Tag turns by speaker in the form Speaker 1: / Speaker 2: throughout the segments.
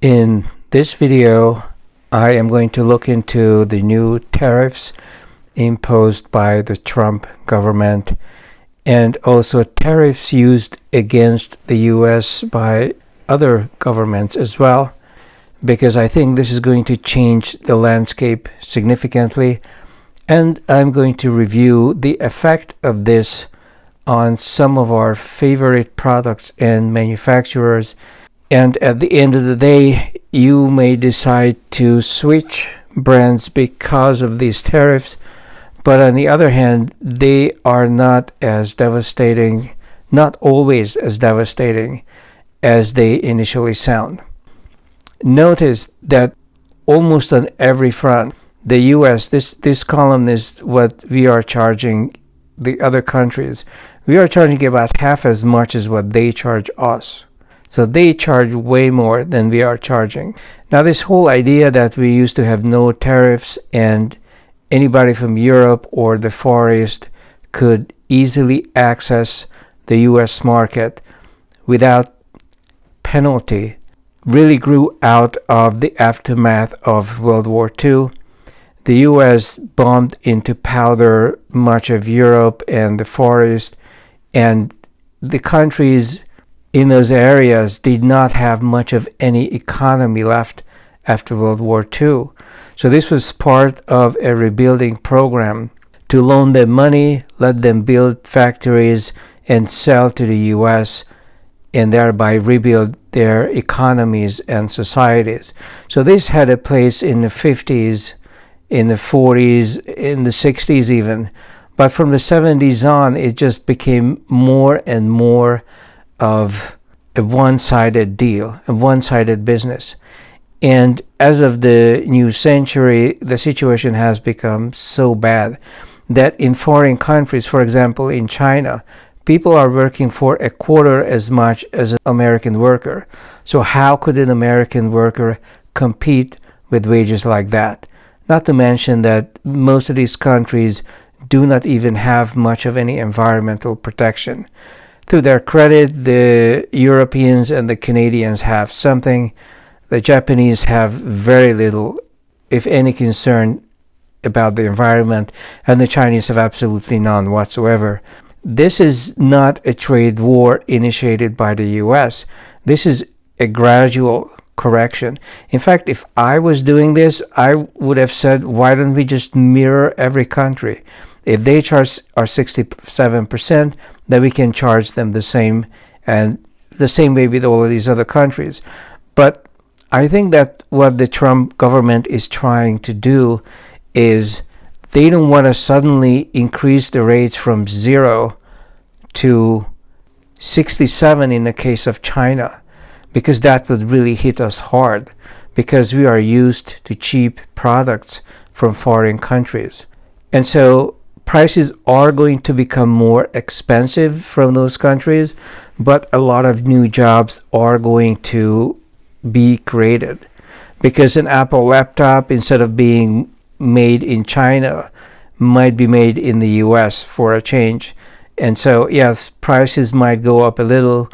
Speaker 1: In this video, I am going to look into the new tariffs imposed by the Trump government and also tariffs used against the US by other governments as well, because I think this is going to change the landscape significantly, and I'm going to review the effect of this on some of our favorite products and manufacturers. And at the end of the day, you may decide to switch brands because of these tariffs, but on the other hand, they are not as devastating, not always as devastating as they initially sound. Notice that almost on every front, the US, this column is what we are charging the other countries. We are charging about half as much as what they charge us. So they charge way more than we are charging. Now, this whole idea that we used to have no tariffs and anybody from Europe or the Far East could easily access the US market without penalty really grew out of the aftermath of World War II. The US bombed into powder much of Europe and the Far East, and the countries in those areas did not have much of any economy left after World War II. So this was part of a rebuilding program to loan them money, let them build factories and sell to the US, and thereby rebuild their economies and societies. So this had a place in the 50s, in the 40s, in the 60s even. But from the 70s on, it just became more and more of a one-sided deal, a one-sided business. And as of the new century, the situation has become so bad that in foreign countries, for example in China, people are working for a quarter as much as an American worker. So how could an American worker compete with wages like that? Not to mention that most of these countries do not even have much of any environmental protection. To their credit, the Europeans and the Canadians have something. The Japanese have very little, if any, concern about the environment, and the Chinese have absolutely none whatsoever. This is not a trade war initiated by the US. This is a gradual correction. In fact, if I was doing this, I would have said, why don't we just mirror every country? If they charge our 67%, then we can charge them the same, and the same way with all of these other countries. But I think that what the Trump government is trying to do is they don't want to suddenly increase the rates from 0 to 67 in the case of China, because that would really hit us hard, because we are used to cheap products from foreign countries. And so prices are going to become more expensive from those countries, but a lot of new jobs are going to be created, because an Apple laptop, instead of being made in China, might be made in the US for a change. And so yes, prices might go up a little,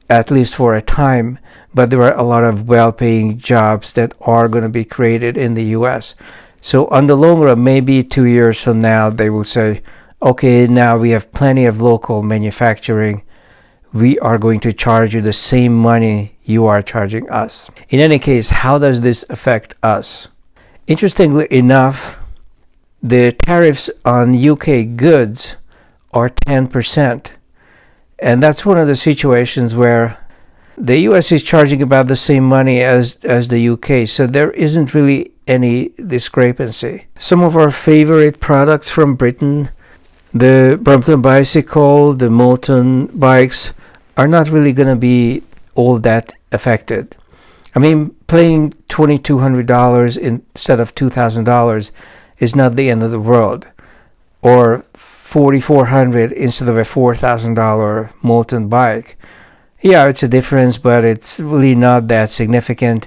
Speaker 1: at least for a time, but there are a lot of well-paying jobs that are going to be created in the US. So on the long run, maybe 2 years from now, they will say, okay, now we have plenty of local manufacturing. We are going to charge you the same money you are charging us. In any case, how does this affect us? Interestingly enough, the tariffs on UK goods are 10%. And that's one of the situations where the US is charging about the same money as the UK. So there isn't really any discrepancy. Some of our favorite products from Britain, the Brompton bicycle, the moultonbikes, are not really going to be all that affected. I mean, paying $2,200 instead of $2,000 is not the end of the world, or $4,400 instead of a $4,000 moultonbike. Yeah, it's a difference, but it's really not that significant.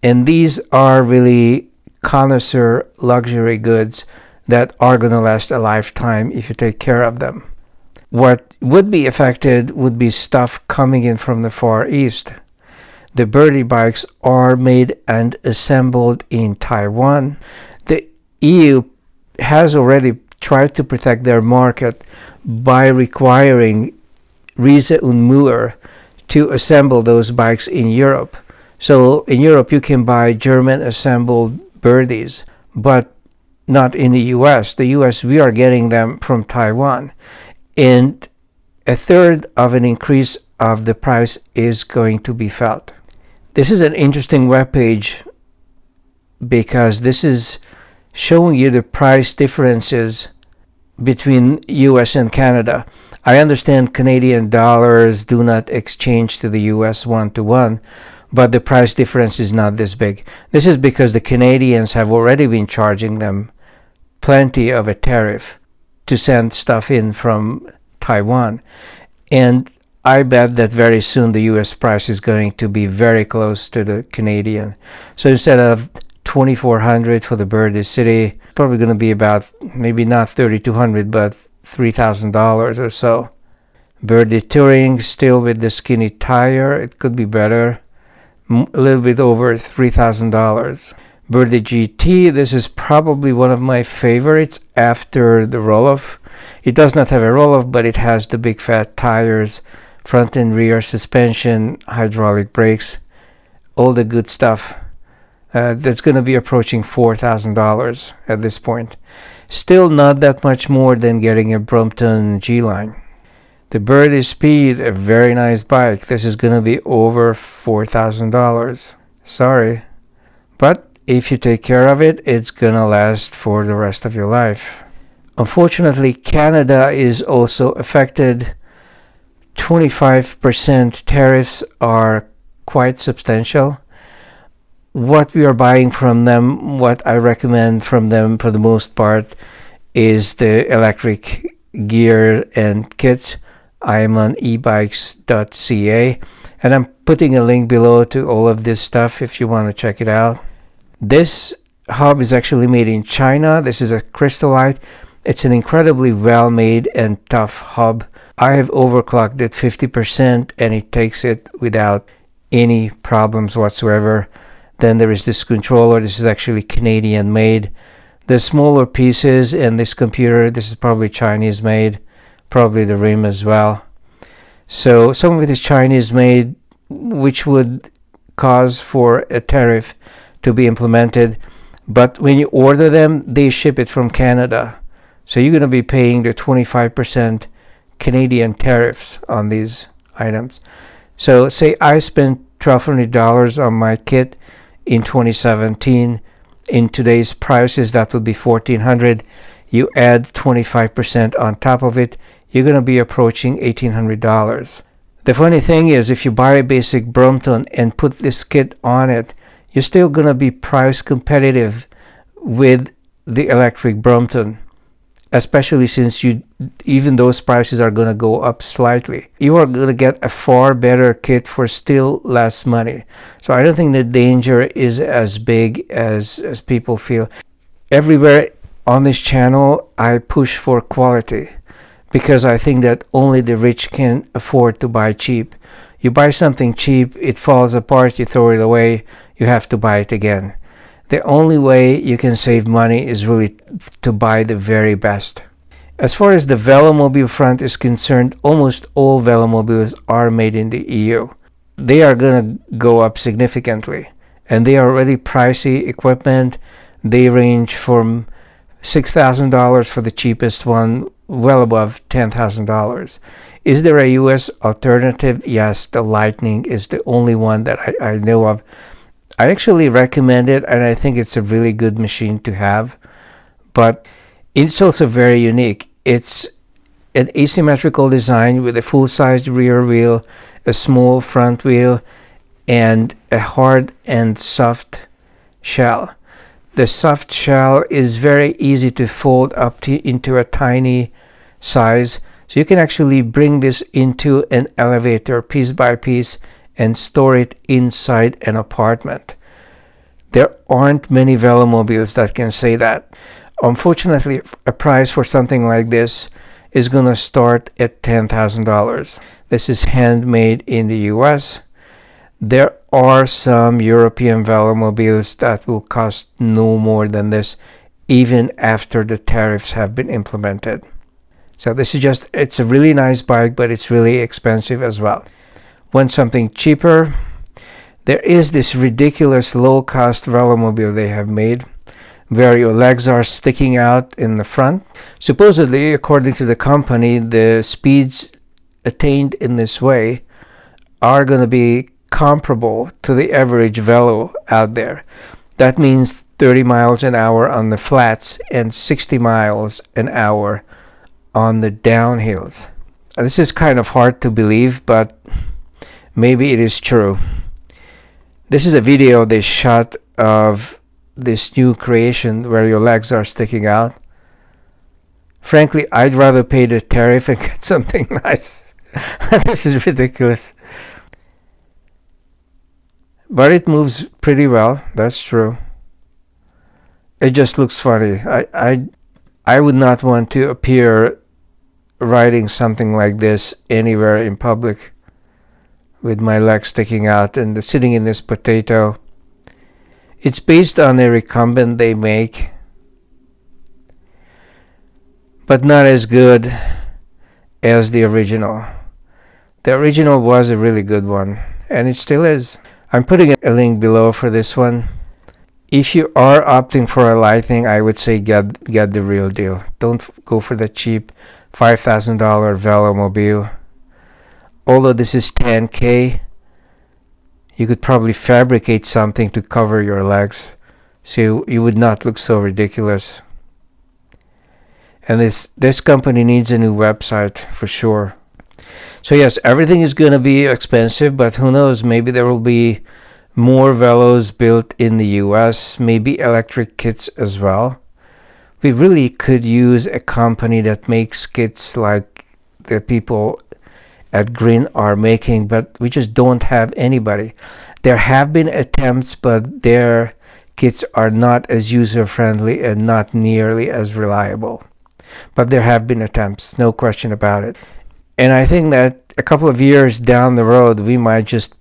Speaker 1: And these are really connoisseur luxury goods that are going to last a lifetime if you take care of them. What would be affected would be stuff coming in from the Far East. The birdie bikes are made and assembled in Taiwan. The EU has already tried to protect their market by requiring Riese und Müller to assemble those bikes in Europe. So in Europe you can buy German assembled birdies, but not in the US. The US, we are getting them from Taiwan. And a third of an increase of the price is going to be felt. This is an interesting webpage because this is showing you the price differences between US and Canada. I understand Canadian dollars do not exchange to the US 1-to-1, but the price difference is not this big. This is because the Canadians have already been charging them plenty of a tariff to send stuff in from Taiwan. And I bet that very soon the US price is going to be very close to the Canadian. So instead of $2,400 for the Birdie City, it's probably going to be about, maybe not $3,200, but $3,000 or so. Birdie Touring, still with the skinny tire, it could be better, a little bit over $3,000. Birdie GT, this is probably one of my favorites after the roll-off. It does not have a roll-off, but it has the big fat tires, front and rear suspension, hydraulic brakes, all the good stuff. That's going to be approaching $4,000 at this point. Still not that much more than getting a Brompton G-Line. The Birdie Speed, a very nice bike. This is going to be over $4,000. Sorry. But if you take care of it, it's going to last for the rest of your life. Unfortunately, Canada is also affected. 25% tariffs are quite substantial. What we are buying from them, what I recommend from them for the most part, is the electric gear and kits. I am on ebikes.ca, and I'm putting a link below to all of this stuff if you want to check it out. This hub is actually made in China. This is a Crystallite. It's an incredibly well made and tough hub. I have overclocked it 50% and it takes it without any problems whatsoever. Then there is this controller. This is actually Canadian made. The smaller pieces and this computer, this is probably Chinese made. Probably the rim as well. So some of it is Chinese made, which would cause for a tariff to be implemented. But when you order them, they ship it from Canada. So you're going to be paying the 25% Canadian tariffs on these items. So say I spent $1,200 on my kit in 2017. In today's prices, that would be $1,400. You add 25% on top of it, you're going to be approaching $1,800. The funny thing is, if you buy a basic Brompton and put this kit on it, you're still going to be price competitive with the electric Brompton, especially since even those prices are going to go up slightly. You are going to get a far better kit for still less money. So I don't think the danger is as big as people feel. Everywhere on this channel, I push for quality because I think that only the rich can afford to buy cheap. You buy something cheap, it falls apart, you throw it away, you have to buy it again. The only way you can save money is really to buy the very best. As far as the Velomobile front is concerned, almost all Velomobiles are made in the EU. They are going to go up significantly, and they are already pricey equipment. They range from $6,000 for the cheapest one, well above $10,000. Is there a US alternative? Yes, the Lightning is the only one that I know of. I actually recommend it, and I think it's a really good machine to have, but it's also very unique. It's an asymmetrical design with a full-size rear wheel, a small front wheel, and a hard and soft shell. The soft shell is very easy to fold up into a tiny size, so you can actually bring this into an elevator piece by piece and store it inside an apartment. There aren't many Velomobiles that can say that. Unfortunately, a price for something like this is going to start at $10,000. This is handmade in the US. There are some European Velomobiles that will cost no more than this, even after the tariffs have been implemented. So this is just, it's a really nice bike, but it's really expensive as well. Want something cheaper? There is this ridiculous low-cost Velomobile they have made, where your legs are sticking out in the front. Supposedly, according to the company, the speeds attained in this way are going to be comparable to the average Velo out there. That means 30 miles an hour on the flats and 60 miles an hour on the downhills. This is kind of hard to believe, but maybe it is true. This is a video they shot of this new creation where your legs are sticking out. Frankly, I'd rather pay the tariff and get something nice. This is ridiculous. But it moves pretty well, that's true. It just looks funny. I would not want to appear riding something like this anywhere in public with my legs sticking out and sitting in this potato. It's based on a recumbent they make, but not as good as the original. The original was a really good one, and it still is. I'm putting a link below for this one. If you are opting for a lighting, I would say get the real deal. Don't go for the cheap $5,000 Velomobile. Although this is $10,000, you could probably fabricate something to cover your legs, so you would not look so ridiculous. And this company needs a new website for sure. So yes, everything is going to be expensive, but who knows, maybe there will be more Velos built in the US, maybe electric kits as well. We really could use a company that makes kits like the people at Green are making, but we just don't have anybody. There have been attempts, but their kits are not as user-friendly and not nearly as reliable. But there have been attempts, no question about it. And I think that a couple of years down the road, we might just,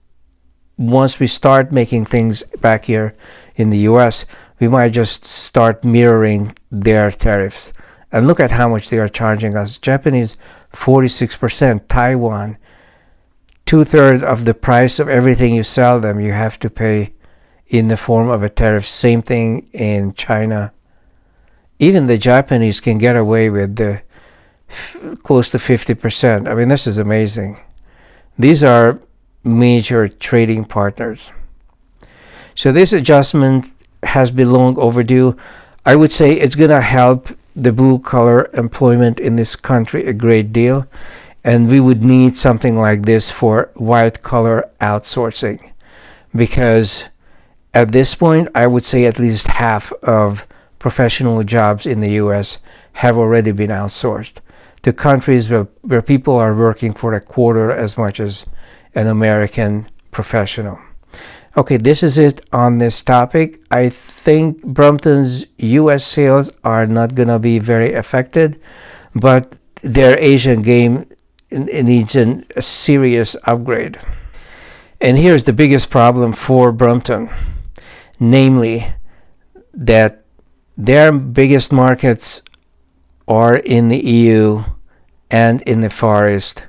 Speaker 1: once we start making things back here in the US, we might just start mirroring their tariffs. And look at how much they are charging us. Japanese, 46%. Taiwan, 2/3 of the price of everything you sell them, you have to pay in the form of a tariff. Same thing in China. Even the Japanese can get away with the close to 50%. I mean, this is amazing. These are major trading partners. So this adjustment has been long overdue. I would say it's going to help the blue collar employment in this country a great deal, and we would need something like this for white collar outsourcing, because at this point I would say at least half of professional jobs in the US have already been outsourced to countries where people are working for a quarter as much as an American professional. Okay, this is it on this topic. I think Brompton's US sales are not going to be very affected, but their Asian game needs a serious upgrade. And here's the biggest problem for Brompton, namely that their biggest markets are in the EU and in the Far East,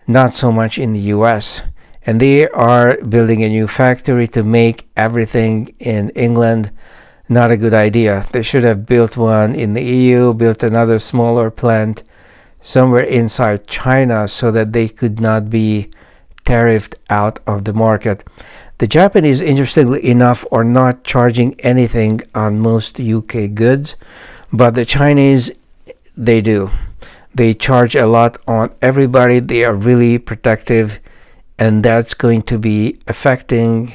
Speaker 1: not so much in the US. And they are building a new factory to make everything in England. Not a good idea. They should have built one in the EU, built another smaller plant somewhere inside China so that they could not be tariffed out of the market. The Japanese, interestingly enough, are not charging anything on most UK goods, but the Chinese, they do. They charge a lot on everybody. They are really protective, and that's going to be affecting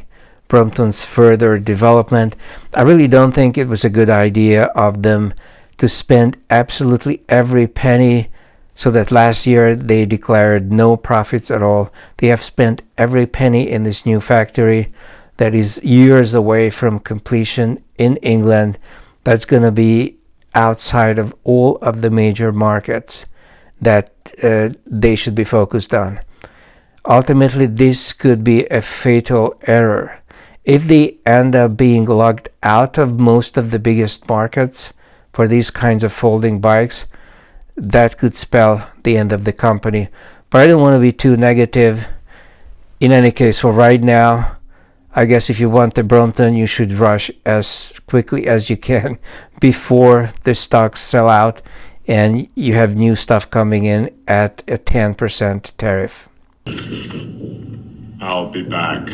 Speaker 1: Brompton's further development. I really don't think it was a good idea of them to spend absolutely every penny, so that last year they declared no profits at all. They have spent every penny in this new factory that is years away from completion in England. That's going to be outside of all of the major markets that they should be focused on. Ultimately, this could be a fatal error. If they end up being locked out of most of the biggest markets for these kinds of folding bikes, that could spell the end of the company. But I don't want to be too negative. In any case, for right now, I guess if you want the Brompton, you should rush as quickly as you can before the stocks sell out and you have new stuff coming in at a 10% tariff.
Speaker 2: I'll be back.